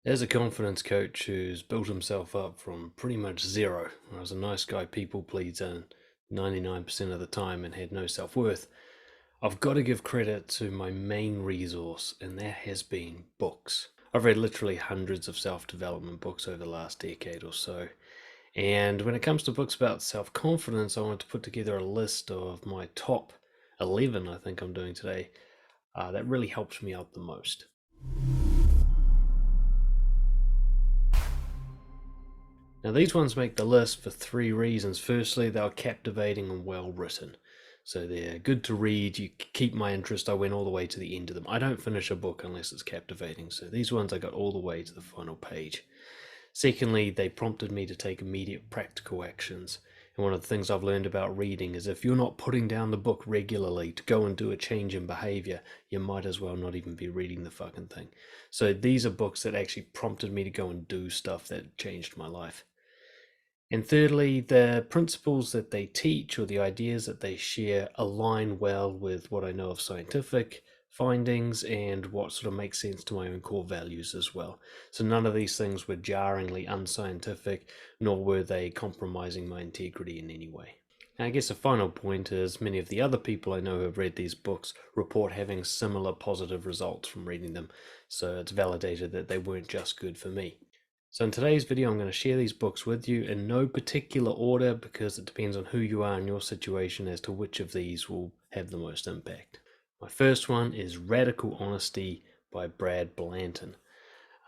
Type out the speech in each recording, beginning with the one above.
As a confidence coach who's built himself up from pretty much zero, I was a nice guy, people pleaser 99% of the time and had no self-worth, I've got to give credit to my main resource, and that has been books. I've read literally hundreds of self-development books over the last decade or so. And when it comes to books about self-confidence, I want to put together a list of my top 11, I think I'm doing today, that really helped me out the most. Now, these ones make the list for three reasons. Firstly, they're captivating and well written. So they're good to read, you keep my interest. I went all the way to the end of them. I don't finish a book unless it's captivating. So these ones I got all the way to the final page. Secondly, they prompted me to take immediate practical actions. And one of the things I've learned about reading is if you're not putting down the book regularly to go and do a change in behavior, you might as well not even be reading the fucking thing. So these are books that actually prompted me to go and do stuff that changed my life. And thirdly, the principles that they teach or the ideas that they share align well with what I know of scientific findings and what sort of makes sense to my own core values as well. So none of these things were jarringly unscientific, nor were they compromising my integrity in any way. And I guess a final point is many of the other people I know who have read these books report having similar positive results from reading them, so it's validated that they weren't just good for me. So in today's video, I'm going to share these books with you in no particular order because it depends on who you are in your situation as to which of these will have the most impact. My first one is Radical Honesty by Brad Blanton.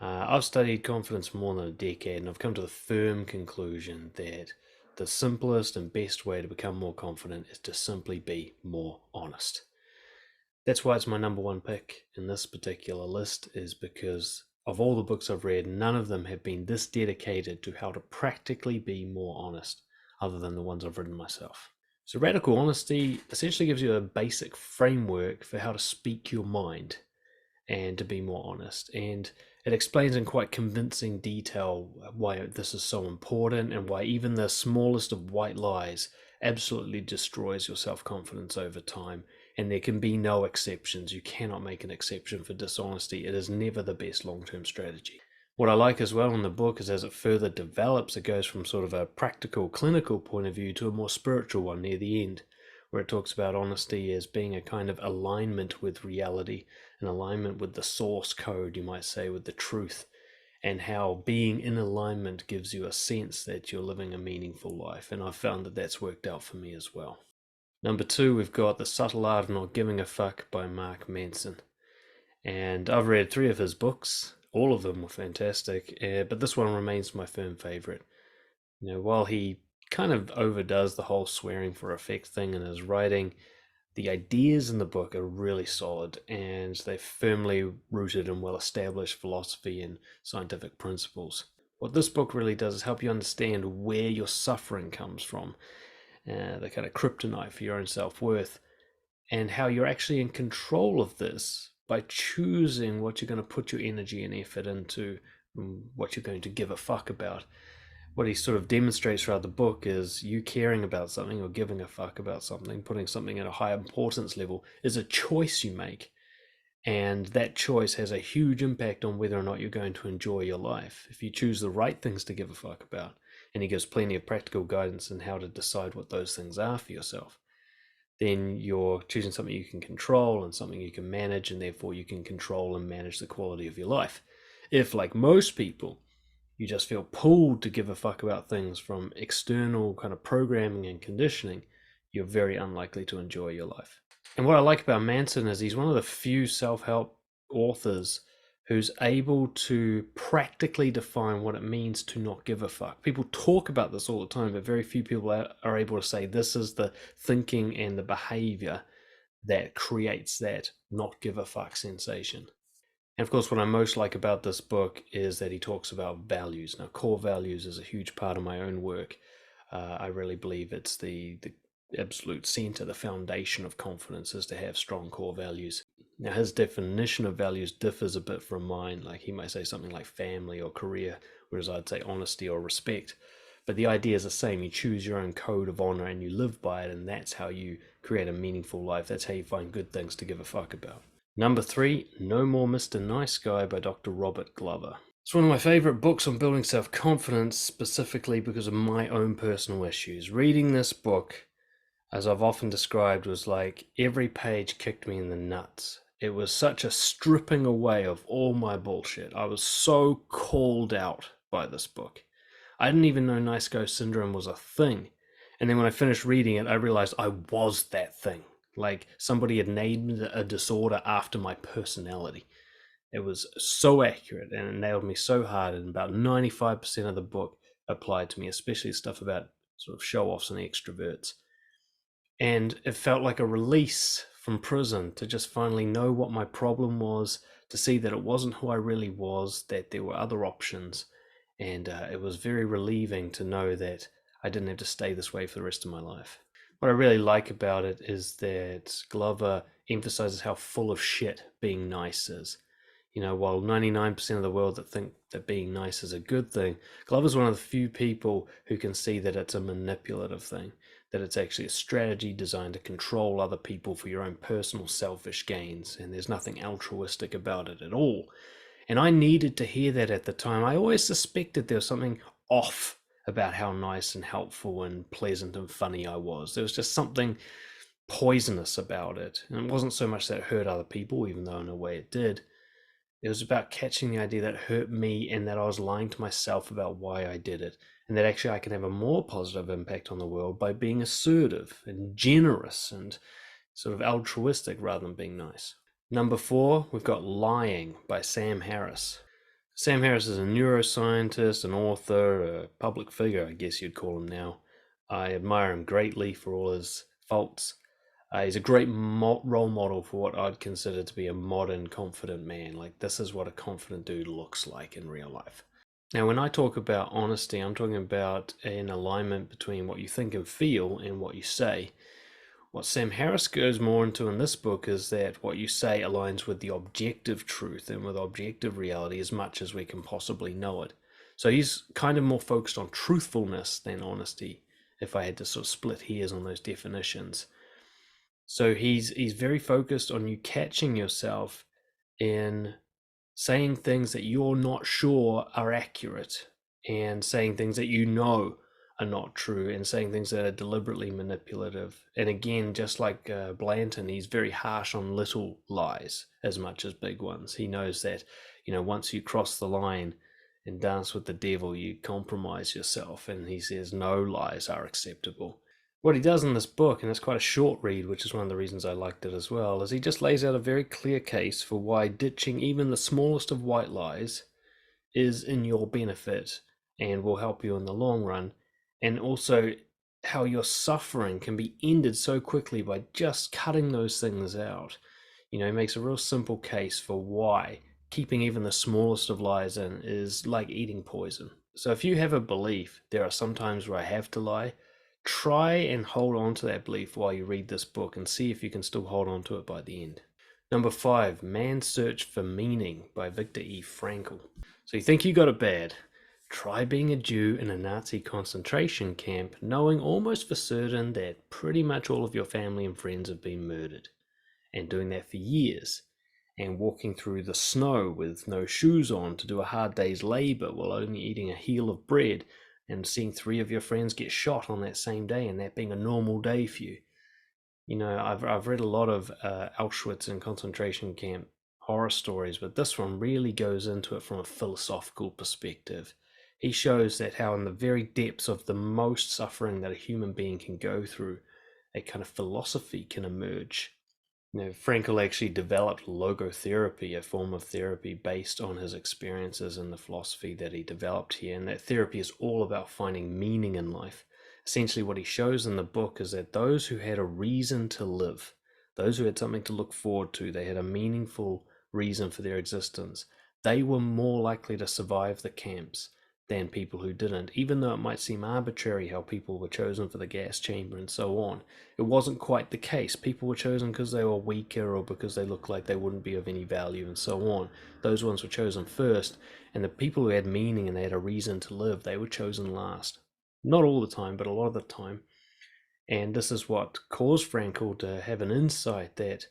I've studied confidence for more than a decade, and I've come to the firm conclusion that the simplest and best way to become more confident is to simply be more honest. That's why it's my number one pick in this particular list, is because of all the books I've read, none of them have been this dedicated to how to practically be more honest, other than the ones I've written myself. So Radical Honesty essentially gives you a basic framework for how to speak your mind and to be more honest. And it explains in quite convincing detail why this is so important and why even the smallest of white lies absolutely destroys your self-confidence over time. And there can be no exceptions. You cannot make an exception for dishonesty. It is never the best long-term strategy. What I like as well in the book is as it further develops, it goes from sort of a practical, clinical point of view to a more spiritual one near the end, where it talks about honesty as being a kind of alignment with reality, an alignment with the source code, you might say, with the truth, and how being in alignment gives you a sense that you're living a meaningful life. And I've found that that's worked out for me as well. Number two, we've got The Subtle Art of Not Giving a Fuck by Mark Manson. And I've read three of his books. All of them were fantastic, but this one remains my firm favorite. While he kind of overdoes the whole swearing for effect thing in his writing, the ideas in the book are really solid and they're firmly rooted in well-established philosophy and scientific principles. What this book really does is help you understand where your suffering comes from, the kind of kryptonite for your own self-worth, and how you're actually in control of this by choosing what you're going to put your energy and effort into, what you're going to give a fuck about. What he sort of demonstrates throughout the book is you caring about something or giving a fuck about something, putting something at a high importance level, is a choice you make. And that choice has a huge impact on whether or not you're going to enjoy your life. If you choose the right things to give a fuck about, and he gives plenty of practical guidance on how to decide what those things are for yourself, then you're choosing something you can control and something you can manage, and therefore you can control and manage the quality of your life. If, like most people, you just feel pulled to give a fuck about things from external kind of programming and conditioning, you're very unlikely to enjoy your life. And what I like about Manson is he's one of the few self-help authors who's able to practically define what it means to not give a fuck. People talk about this all the time, but very few people are able to say this is the thinking and the behavior that creates that not give a fuck sensation. And of course, what I most like about this book is that he talks about values. Now, core values is a huge part of my own work. I really believe it's the absolute center, the foundation of confidence is to have strong core values. Now, his definition of values differs a bit from mine. Like he might say something like family or career, whereas I'd say honesty or respect. But the idea is the same. You choose your own code of honor and you live by it, and that's how you create a meaningful life. That's how you find good things to give a fuck about. Number three, No More Mr. Nice Guy by Dr. Robert Glover. It's one of my favorite books on building self-confidence, specifically because of my own personal issues. Reading this book, as I've often described, was like every page kicked me in the nuts. It was such a stripping away of all my bullshit. I was so called out by this book. I didn't even know nice guy syndrome was a thing. And then when I finished reading it, I realized I was that thing. Like somebody had named a disorder after my personality. It was so accurate and it nailed me so hard. And about 95% of the book applied to me, especially stuff about sort of show offs and extroverts. And it felt like a release from prison to just finally know what my problem was, to see that it wasn't who I really was, that there were other options. And it was very relieving to know that I didn't have to stay this way for the rest of my life. What I really like about it is that Glover emphasizes how full of shit being nice is. While 99% of the world that think that being nice is a good thing, Glover's one of the few people who can see that it's a manipulative thing, that it's actually a strategy designed to control other people for your own personal selfish gains, and there's nothing altruistic about it at all. And I needed to hear that at the time. I always suspected there was something off about how nice and helpful and pleasant and funny I was. There was just something poisonous about it. And it wasn't so much that it hurt other people, even though in a way it did. It was about catching the idea that it hurt me and that I was lying to myself about why I did it. And that actually I can have a more positive impact on the world by being assertive and generous and sort of altruistic rather than being nice. Number 4, we've got Lying by Sam Harris. Sam Harris is a neuroscientist, an author, a public figure, I guess you'd call him now. I admire him greatly for all his faults. He's a great role model for what I'd consider to be a modern confident man. Like, this is what a confident dude looks like in real life. Now, when I talk about honesty, I'm talking about an alignment between what you think and feel and what you say. What Sam Harris goes more into in this book is that what you say aligns with the objective truth and with objective reality as much as we can possibly know it. So he's kind of more focused on truthfulness than honesty, if I had to sort of split hairs on those definitions. So he's very focused on you catching yourself in saying things that you're not sure are accurate, and saying things that you know are not true, and saying things that are deliberately manipulative. And again, just like Blanton, he's very harsh on little lies as much as big ones. He knows that, once you cross the line and dance with the devil, you compromise yourself. And he says no lies are acceptable. What he does in this book, and it's quite a short read, which is one of the reasons I liked it as well, is he just lays out a very clear case for why ditching even the smallest of white lies is in your benefit and will help you in the long run, and also how your suffering can be ended so quickly by just cutting those things out. He makes a real simple case for why keeping even the smallest of lies in is like eating poison. So if you have a belief, there are some times where I have to lie, try and hold on to that belief while you read this book and see if you can still hold on to it by the end. Number 5, Man's Search for Meaning by Viktor E. Frankl. So you think you got it bad? Try being a Jew in a Nazi concentration camp, knowing almost for certain that pretty much all of your family and friends have been murdered, and doing that for years, and walking through the snow with no shoes on to do a hard day's labor while only eating a heel of bread, and seeing 3 of your friends get shot on that same day, and that being a normal day for you. I've read a lot of Auschwitz and concentration camp horror stories, but this one really goes into it from a philosophical perspective. He shows that how in the very depths of the most suffering that a human being can go through, a kind of philosophy can emerge. Frankl actually developed logotherapy, a form of therapy based on his experiences and the philosophy that he developed here. And that therapy is all about finding meaning in life. Essentially, what he shows in the book is that those who had a reason to live, those who had something to look forward to, they had a meaningful reason for their existence, they were more likely to survive the camps than people who didn't, even though it might seem arbitrary how people were chosen for the gas chamber and so on. It wasn't quite the case. People were chosen because they were weaker or because they looked like they wouldn't be of any value and so on. Those ones were chosen first, and the people who had meaning and they had a reason to live, they were chosen last. Not all the time, but a lot of the time. And this is what caused Frankl to have an insight that,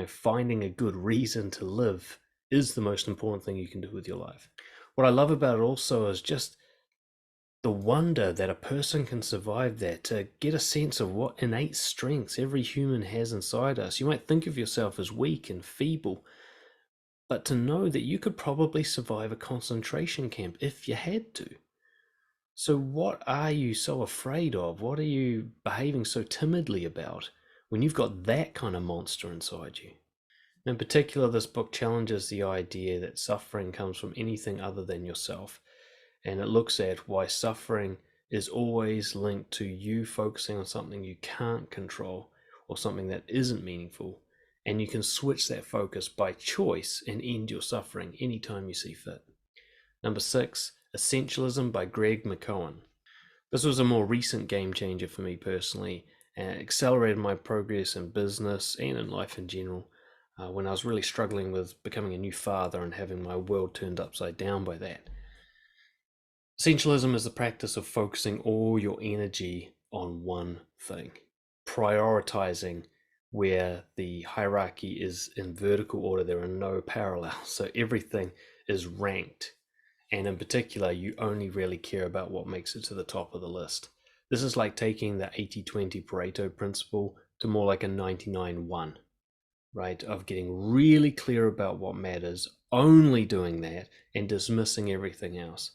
finding a good reason to live is the most important thing you can do with your life. What I love about it also is just the wonder that a person can survive that, to get a sense of what innate strengths every human has inside us. You might think of yourself as weak and feeble, but to know that you could probably survive a concentration camp if you had to. So, what are you so afraid of? What are you behaving so timidly about when you've got that kind of monster inside you? In particular, this book challenges the idea that suffering comes from anything other than yourself, and it looks at why suffering is always linked to you focusing on something you can't control or something that isn't meaningful, and you can switch that focus by choice and end your suffering anytime you see fit. Number 6, Essentialism by Greg McKeown. This was a more recent game changer for me personally, and accelerated my progress in business and in life in general, when I was really struggling with becoming a new father and having my world turned upside down by that. Essentialism is the practice of focusing all your energy on one thing, prioritizing where the hierarchy is in vertical order. There are no parallels, so everything is ranked, and in particular, you only really care about what makes it to the top of the list. This is like taking the 80-20 Pareto principle to more like a 99-1, right? Of getting really clear about what matters, only doing that, and dismissing everything else.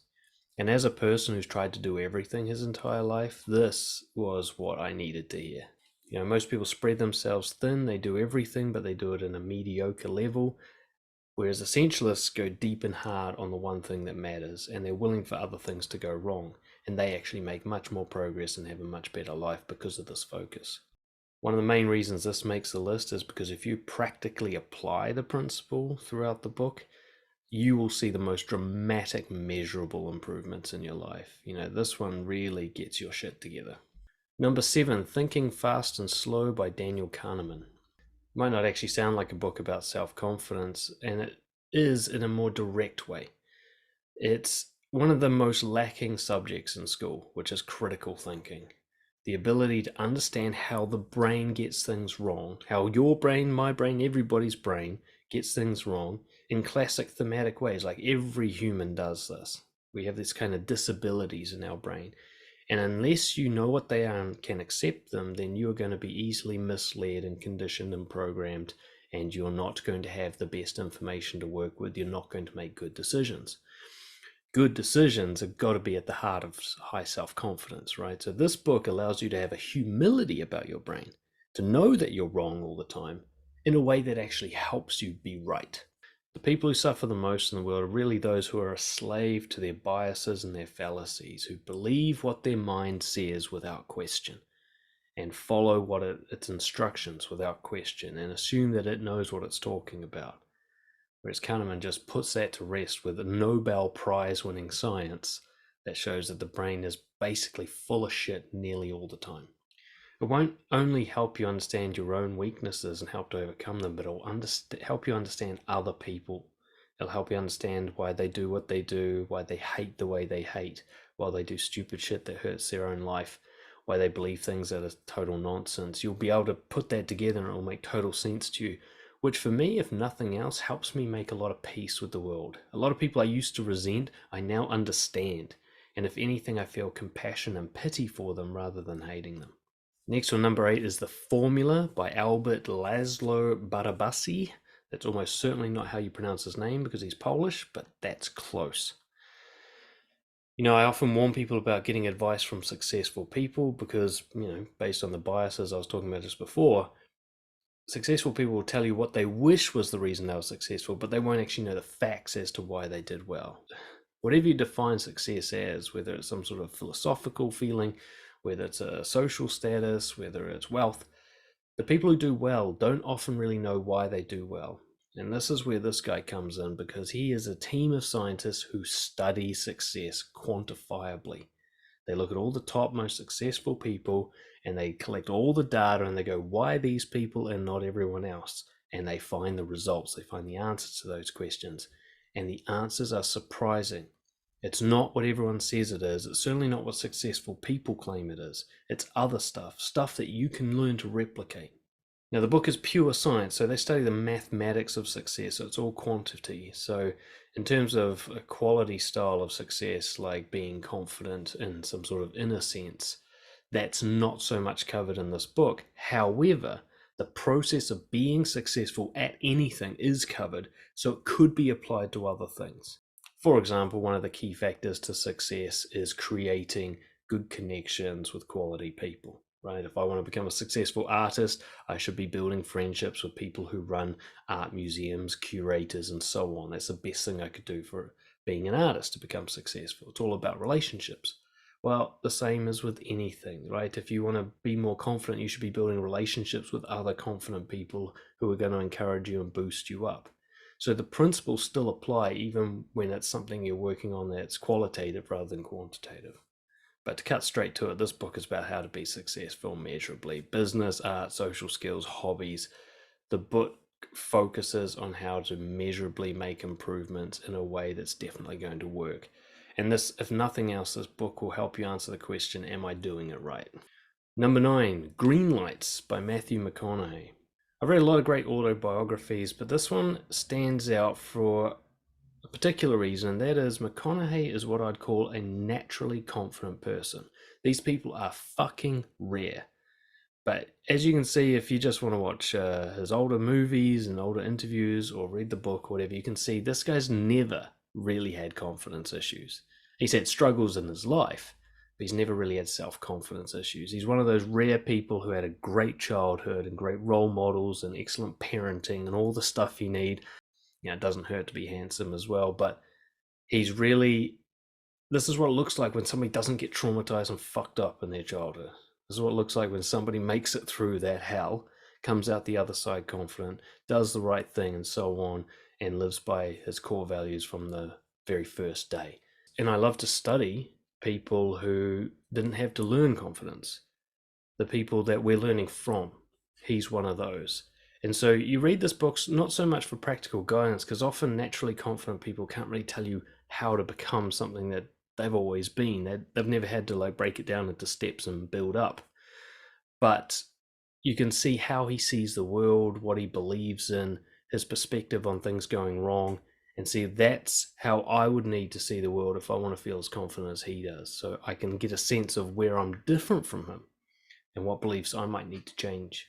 And as a person who's tried to do everything his entire life, this was what I needed to hear. You know, most people spread themselves thin, they do everything, but they do it in a mediocre level. Whereas essentialists go deep and hard on the one thing that matters, and they're willing for other things to go wrong. And they actually make much more progress and have a much better life because of this focus. One of the main reasons this makes the list is because if you practically apply the principle throughout the book, you will see the most dramatic, measurable improvements in your life. You know, this one really gets your shit together. Number 7, Thinking Fast and Slow by Daniel Kahneman. Might not actually sound like a book about self-confidence, and it is in a more direct way. It's one of the most lacking subjects in school, which is critical thinking. The ability to understand how the brain gets things wrong, how your brain, my brain, everybody's brain gets things wrong in classic thematic ways. Like every human does this. We have these kind of disabilities in our brain. And unless you know what they are and can accept them, then you're going to be easily misled and conditioned and programmed, and you're not going to have the best information to work with. You're not going to make good decisions. Good decisions have got to be at the heart of high self-confidence, right? So this book allows you to have a humility about your brain, to know that you're wrong all the time in a way that actually helps you be right. The people who suffer the most in the world are really those who are a slave to their biases and their fallacies, who believe what their mind says without question and follow its instructions without question and assume that it knows what it's talking about. Whereas Kahneman just puts that to rest with a Nobel Prize winning science that shows that the brain is basically full of shit nearly all the time. It won't only help you understand your own weaknesses and help to overcome them, but it'll help you understand other people. It'll help you understand why they do what they do, why they hate the way they hate, why they do stupid shit that hurts their own life, why they believe things that are total nonsense. You'll be able to put that together and it'll make total sense to you, which for me, if nothing else, helps me make a lot of peace with the world. A lot of people I used to resent, I now understand. And if anything, I feel compassion and pity for them rather than hating them. Next one, number 8, is The Formula by Albert Laszlo Barabasi. That's almost certainly not how you pronounce his name because he's Polish, but that's close. You know, I often warn people about getting advice from successful people because, you know, based on the biases I was talking about just before, successful people will tell you what they wish was the reason they were successful, but they won't actually know the facts as to why they did well. Whatever you define success as, whether it's some sort of philosophical feeling, whether it's a social status, whether it's wealth, the people who do well don't often really know why they do well. And this is where this guy comes in, because he is a team of scientists who study success quantifiably. They look at all the top most successful people and they collect all the data and they go, why these people and not everyone else? And they find the results, they find the answers to those questions. And the answers are surprising. It's not what everyone says it is. It's certainly not what successful people claim it is. It's other stuff that you can learn to replicate. Now, the book is pure science, so they study the mathematics of success. So it's all quantity. So In terms of a quality style of success, like being confident in some sort of inner sense, that's not so much covered in this book. However, the process of being successful at anything is covered, so it could be applied to other things. For example, one of the key factors to success is creating good connections with quality people, right? If I want to become a successful artist, I should be building friendships with people who run art museums, curators, and so on. That's the best thing I could do for being an artist to become successful. It's all about relationships. Well, the same as with anything, right? If you want to be more confident, you should be building relationships with other confident people who are going to encourage you and boost you up. So the principles still apply even when it's something you're working on that's qualitative rather than quantitative. But to cut straight to it, this book is about how to be successful measurably. Business, art, social skills, hobbies. The book focuses on how to measurably make improvements in a way that's definitely going to work. And this, if nothing else, this book will help you answer the question, am I doing it right? Number 9, Green Lights by Matthew McConaughey. I've read a lot of great autobiographies, but this one stands out for a particular reason, and that is McConaughey is what I'd call a naturally confident person. These people are fucking rare. But as you can see, if you just want to watch his older movies and older interviews or read the book or whatever, you can see this guy's never really had confidence issues. He's had struggles in his life, but he's never really had self-confidence issues. He's one of those rare people who had a great childhood and great role models and excellent parenting and all the stuff you need. You know, it doesn't hurt to be handsome as well, but he's really, this is what it looks like when somebody doesn't get traumatized and fucked up in their childhood. This is what it looks like when somebody makes it through that hell, comes out the other side confident, does the right thing, and so on, and lives by his core values from the very first day. And I love to study people who didn't have to learn confidence, the people that we're learning from. He's one of those. And so you read this book not so much for practical guidance, because often naturally confident people can't really tell you how to become something that they've always been. They've never had to like break it down into steps and build up. But you can see how he sees the world, what he believes in, his perspective on things going wrong, and see that's how I would need to see the world if I want to feel as confident as he does. So I can get a sense of where I'm different from him and what beliefs I might need to change.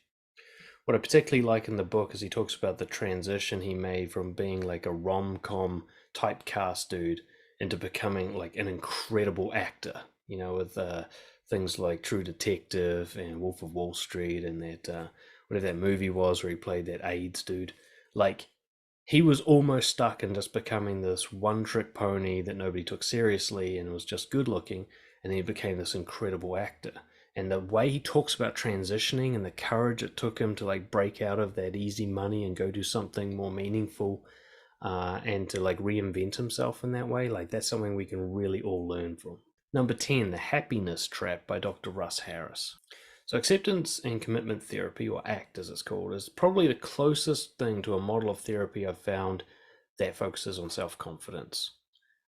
What I particularly like in the book is he talks about the transition he made from being like a rom-com typecast dude into becoming like an incredible actor, you know, with things like True Detective and Wolf of Wall Street and that whatever that movie was where he played that AIDS dude. Like, he was almost stuck in just becoming this one-trick pony that nobody took seriously and was just good looking, and then he became this incredible actor. And the way he talks about transitioning and the courage it took him to like break out of that easy money and go do something more meaningful, and to like reinvent himself in that way, like that's something we can really all learn from. Number 10, The Happiness Trap by Dr. Russ Harris. So acceptance and commitment therapy, or ACT as it's called, is probably the closest thing to a model of therapy I've found that focuses on self-confidence.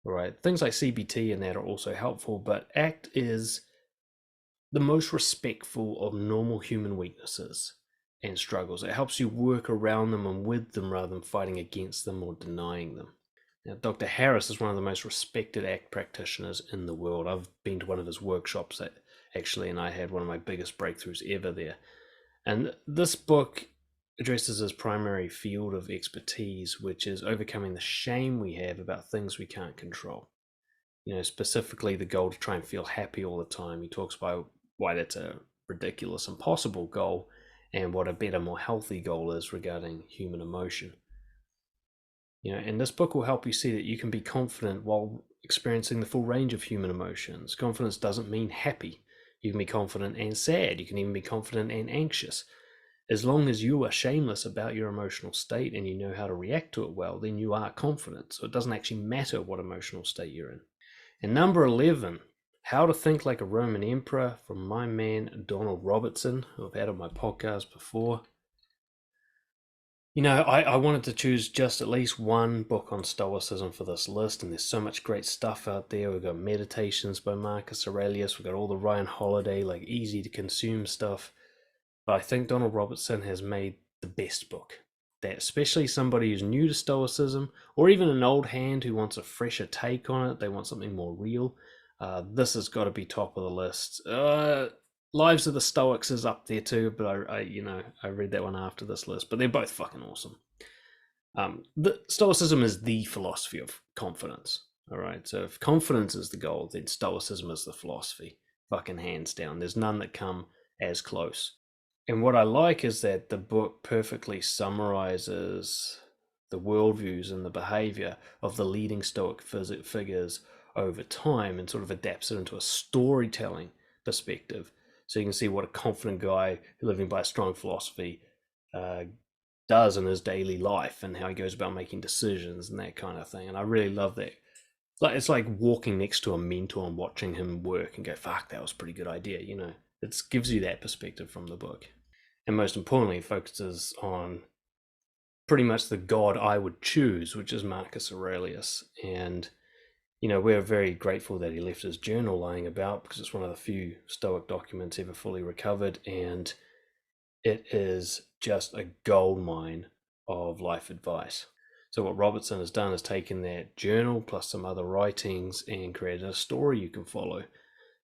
All right, things like CBT and that are also helpful, but ACT is the most respectful of normal human weaknesses and struggles. It helps you work around them and with them rather than fighting against them or denying them. Now, Dr. Harris is one of the most respected ACT practitioners in the world. I've been to one of his workshops actually, and I had one of my biggest breakthroughs ever there. And this book addresses his primary field of expertise, which is overcoming the shame we have about things we can't control. You know, specifically the goal to try and feel happy all the time. He talks about why that's a ridiculous, impossible goal, and what a better, more healthy goal is regarding human emotion. You know, and this book will help you see that you can be confident while experiencing the full range of human emotions. Confidence doesn't mean happy. You can be confident and sad. You can even be confident and anxious. As long as you are shameless about your emotional state and you know how to react to it well, then you are confident. So it doesn't actually matter what emotional state you're in. And number 11, How to Think Like a Roman Emperor, from my man Donald Robertson, who I've had on my podcast before. You know, I wanted to choose just at least one book on Stoicism for this list, and there's so much great stuff out there. We've got Meditations by Marcus Aurelius, we've got all the Ryan Holiday, like easy to consume stuff. But I think Donald Robertson has made the best book. that especially somebody who's new to Stoicism, or even an old hand who wants a fresher take on it, they want something more real, this has got to be top of the list. Lives of the Stoics is up there too, but I read that one after this list. But they're both fucking awesome. The Stoicism is the philosophy of confidence. All right, so if confidence is the goal, then Stoicism is the philosophy. Fucking hands down. There's none that come as close. And what I like is that the book perfectly summarizes the worldviews and the behavior of the leading Stoic figures over time and sort of adapts it into a storytelling perspective. So you can see what a confident guy living by a strong philosophy uh, does in his daily life and how he goes about making decisions and that kind of thing. And I really love that. It's like walking next to a mentor and watching him work and go, fuck, that was a pretty good idea. It gives you that perspective from the book. And most importantly, it focuses on pretty much the god I would choose, which is Marcus Aurelius. And, we're very grateful that he left his journal lying about because it's one of the few Stoic documents ever fully recovered. And it is just a gold mine of life advice. So what Robertson has done is taken that journal plus some other writings and created a story you can follow.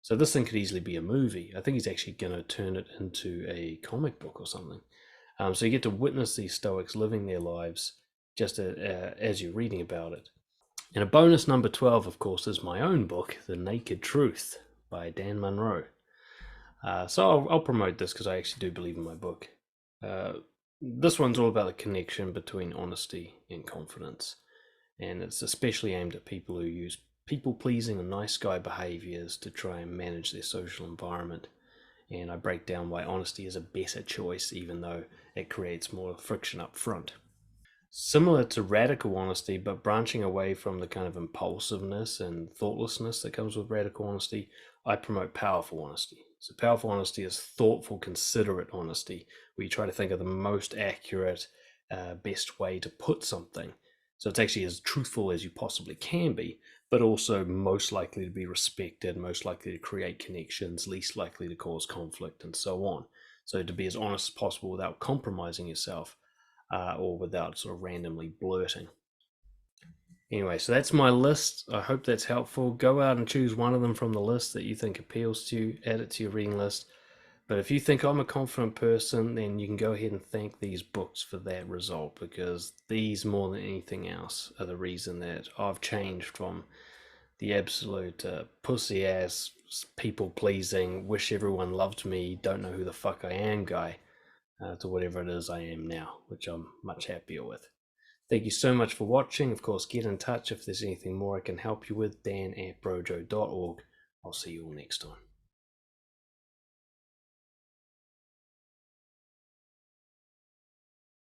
So this thing could easily be a movie. I think he's actually going to turn it into a comic book or something. So you get to witness these Stoics living their lives just as you're reading about it. And a bonus number 12, of course, is my own book, The Naked Truth by Dan Munro. So I'll promote this because I actually do believe in my book. This one's all about the connection between honesty and confidence. And it's especially aimed at people who use people-pleasing and nice guy behaviors to try and manage their social environment. And I break down why honesty is a better choice, even though it creates more friction up front. Similar to radical honesty, but branching away from the kind of impulsiveness and thoughtlessness that comes with radical honesty, I promote powerful honesty. So, powerful honesty is thoughtful, considerate honesty, where you try to think of the most accurate, best way to put something. So, it's actually as truthful as you possibly can be, but also most likely to be respected, most likely to create connections, least likely to cause conflict, and so on. So, to be as honest as possible without compromising yourself or without sort of randomly blurting. Anyway, so that's my list. I hope that's helpful. Go out and choose one of them from the list that you think appeals to you, add it to your reading list. But if you think I'm a confident person, then you can go ahead and thank these books for that result, because these, more than anything else, are the reason that I've changed from the absolute pussy ass, people pleasing, wish everyone loved me, don't know who the fuck I am guy to whatever it is I am now, which I'm much happier with. Thank you so much for watching. Of course, get in touch if there's anything more I can help you with. Dan@brojo.org. I'll see you all next time.